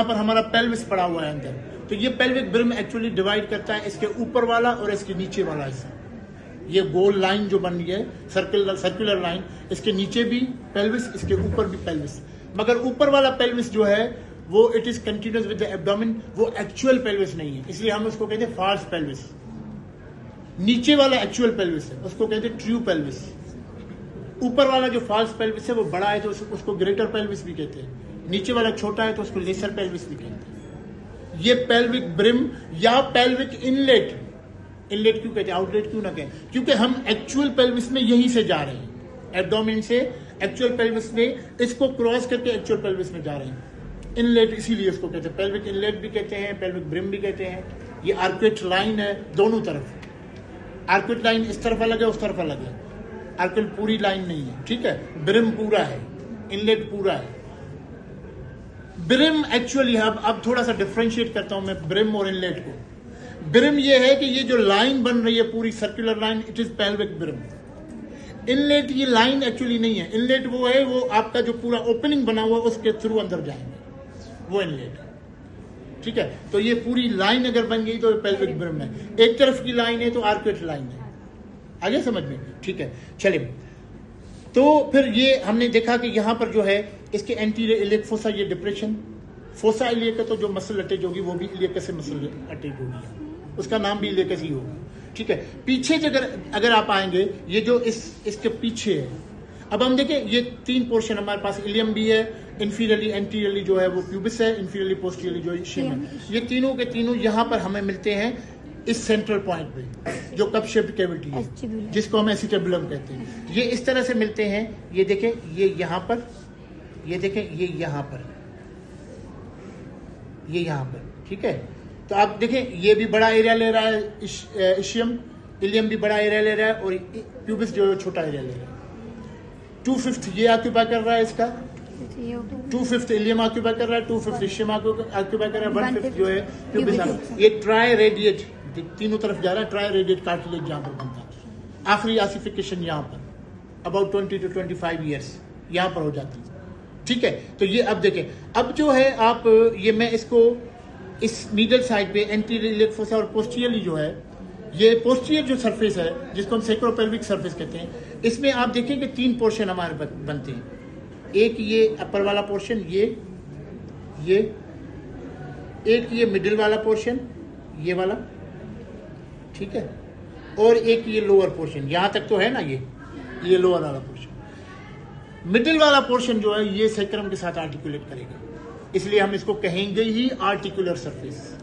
पर हमारा पेल्विस पड़ा हुआ है अंदर, तो ये पेल्विक ब्रिम एक्चुअली डिवाइड करता है इसके ऊपर वाला और इसके नीचे वाला हिस्सा। ये गोल लाइन जो बन गई है, सर्कुलर लाइन, इसके नीचे भी पेल्विस, इसके ऊपर भी पेल्विस। मगर ऊपर वाला पेल्विस जो है वो it is continuous with the abdomen, वो एक्चुअल पेल्विस नहीं है, इसलिए हम उसको कहते हैं फॉल्स पेल्विस। नीचे वाला एक्चुअल पेल्विस है, उसको कहते हैं ट्रू पेल्विस। ऊपर वाला जो फॉल्स पेल्विस है वो बड़ा है तो उसको ग्रेटर पेल्विस भी कहते हैं, नीचे वाला छोटा है तो उसको लेसर पेल्विस भी कहते हैं। ये पेल्विक ब्रिम या पेल्विक इनलेट, इनलेट क्यों कहते हैं, आउटलेट क्यों ना कहें, क्योंकि हम एक्चुअल पेल्विस में यहीं से जा रहे हैं, एब्डोमेन से एक्चुअल पेल्विस में, इसको क्रॉस करके एक्चुअल पेल्विस में जा रहे हैं। इनलेट इसीलिए इसको कहते हैं, पेल्विक इनलेट भी कहते हैं, पेल्विक ब्रिम भी कहते हैं। ये आर्कुएट लाइन है दोनों तरफ, आर्कुएट लाइन इस तरफ अलग है, उस तरफ अलग है, आर्कुएट पूरी लाइन नहीं है, ठीक है। ब्रिम पूरा है, इनलेट पूरा है। ब्रिम एक्चुअली अब थोड़ा सा डिफरेंशिएट करता हूं मैं ब्रिम और इनलेट को। ब्रिम ये है कि ये जो लाइन बन रही है पूरी circular line, it is pelvic brim. Inlet ये लाइन एक्चुअली नहीं है, इनलेट वो है, वो आपका जो पूरा ओपनिंग बना हुआ उसके थ्रू अंदर जाएंगे, वो इनलेट, ठीक है। तो ये पूरी लाइन अगर बन गई तो पेल्विक ब्रिम है, एक तरफ की लाइन है तो आर्कुएट लाइन है। आगे समझ में, ठीक है। चलिए, तो फिर ये हमने देखा कि यहां पर जो है इसके एंटीरियर इलियक फोसा, ये डिप्रेशन, फोसा इलियक तो जो मसल अटैच होगी वो भी इलियकस से मसल अटैच होगी, उसका नाम भी इलियकस ही होगा, ठीक है। पीछे अगर आप आएंगे, ये जो इसके पीछे है, अब हम देखें ये तीन पोर्शन हमारे पास, इलियम भी है, इंफीरियरली एंटीरियरली जो है वो प्यूबिस है, इंफीरियरली पोस्टीरियरली जो इशियम है। ये तीनों के तीनों यहां पर हमें मिलते हैं इस सेंट्रल पॉइंट पे, जो कप शेप्ड कैविटी है, जिसको हम एसिटेबुलम कहते हैं। ये इस तरह से मिलते हैं, ये देखें, ये यहां पर, ये देखें, ये यहां पर, ये यहां पर, ठीक है। तो आप देखें ये भी बड़ा एरिया ले रहा है इशियम, इलियम भी बड़ा एरिया ले रहा है, और प्यूबिस जो है छोटा एरिया ले रहा है। 2/5 ये ऑक्यूपाई कर रहा है इसका, 2/5 इलियम ऑक्यूपाई कर रहा है, 2/5 इशियम ऑक्यूपाई कर रहा है, 1/5 जो है प्यूबिस। ये ट्राई रेडिएट तीनों तरफ जा रहा है, ट्राई रेडिएट कार्टिलेज जहां पर बनता है। आखिरी आसिफिकेशन यहां पर अबाउट 20 to 25 ईयर्स यहां पर हो जाती है, ठीक है। तो ये अब देखें, अब जो है आप ये मैं इसको इस मिडल साइड पे एंटीरियर इलियक फोसा और पोस्टीरियरली जो है, ये पोस्टीरियर जो सरफेस है जिसको हम सेक्रोपेल्विक सरफेस कहते हैं, इसमें आप देखें कि तीन पोर्शन हमारे बनते हैं। एक ये अपर वाला पोर्शन, ये एक ये मिडिल वाला पोर्शन, ये वाला, ठीक है, और एक ये लोअर पोर्शन, यहां तक तो है ना, ये लोअर वाला पोर्शन। मिडिल वाला पोर्शन जो है ये सेक्रम के साथ आर्टिकुलेट करेगा, इसलिए हम इसको कहेंगे ही आर्टिकुलर सरफेस।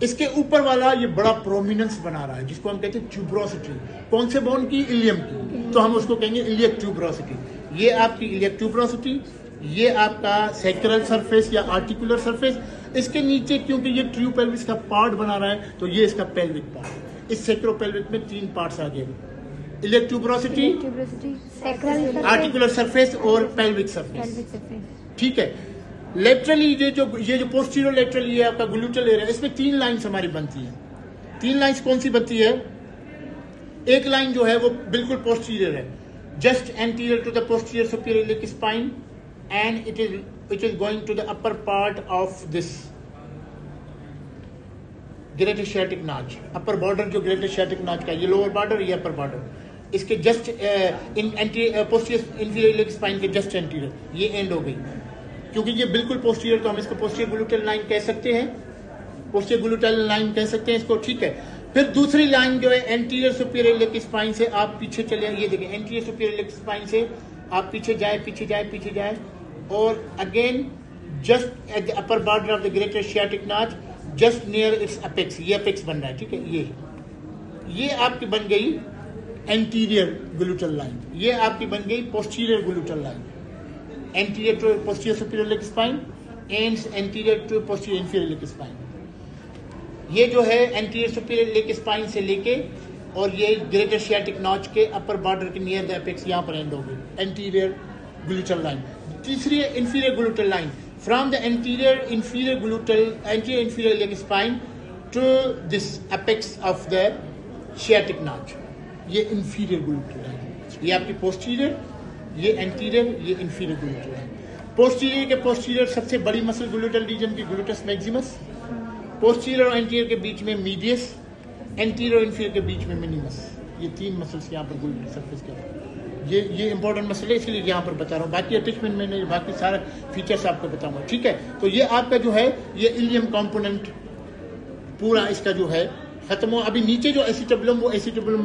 इसके ऊपर वाला ये बड़ा प्रोमिनेंस बना रहा है, जिसको हम कहते हैं ट्यूबरोसिटी। कौन से बोन की, इलियम की, तो हम उसको कहेंगे इलियक ट्यूबरोसिटी। ये आपकी इलियक ट्यूबरोसिटी, ये आपका सेक्रल सरफेस या आर्टिकुलर सरफेस। इसके नीचे क्योंकि ये ट्रू पेल्विस का पार्ट बना रहा है तो ये इसका पेल्विक पार्ट। इस सेक्रोपेल्विक में तीन पार्ट्स आ गए, इलियक ट्यूबरोसिटी, आर्टिकुलर सरफेस और पेल्विक सरफेस, ठीक है। लेटरली ये जो पोस्टीरियर लेटरल ये आपका ग्लूटल एरिया, इसमें तीन लाइंस हमारी बनती है। तीन लाइंस कौन सी बनती है? एक लाइन जो है वो बिल्कुल पोस्टीरियर है, just anterior to the posterior superior iliac spine, and it is going to the upper part of this greater sciatic notch, upper border जो greater sciatic notch का, ये lower border, ये upper border, इसके just posterior inferior iliac spine के just anterior, ये end हो गई। क्योंकि ये बिल्कुल posterior, तो हम इसको posterior gluteal line कह सकते हैं, posterior gluteal line कह सकते हैं इसको, ठीक है। फिर दूसरी लाइन जो है एंटीरियर सुपीरियर इलियक स्पाइन से आप पीछे चले, ये देखिए एंटीरियर सुपीरियर इलियक स्पाइन से आप पीछे जाए, और again just at the upper border of the greater sciatic notch, just near it's apex, ये अपेक्स बन रहा है, ठीक है। ये आपकी बन गई एंटीरियर ग्लूटल लाइन, ये आपकी बन गई posterior gluteal line, anterior to posterior superior iliac spine and anterior to posterior inferior iliac spine. ये जो है एंटीरियर सुपीरियर इलियक स्पाइन से लेके और ये ग्रेटर शियाटिक नॉच के अपर बॉर्डर के नियर द एपेक्स यहाँ पर एंड हो गई एंटीरियर ग्लूटल लाइन। तीसरी है inferior gluteal line, from the anterior inferior iliac spine to this apex of the sciatic notch, ये इंफीरियर ग्लूटल लाइन। ये आपकी पोस्टीरियर, ये एंटीरियर, ये इंफीरियर ग्लूटल लाइन। पोस्टीरियर के पोस्टीरियर सबसे बड़ी मसल ग्लूटल रीजन की ग्लूटस मैक्सिमस, पोस्टीरियर और एंटीरियर के बीच में मीडियस, एंटीरियर और इंफीरियर के बीच में मिनिमस। ये 3 मसल्स यहाँ पर ग्लूटल सरफेस के ये इंपॉर्टेंट मसल है, इसलिए यहाँ पर बता रहा हूँ। बाकी अटैचमेंट में नहीं, बाकी सारा फीचर्स आपको बताऊंगा, ठीक है। तो ये आपका जो है ये इलियम कंपोनेंट पूरा इसका जो है खत्म हो। अभी नीचे जो एसिटाबुलम वो एसिटाबुलम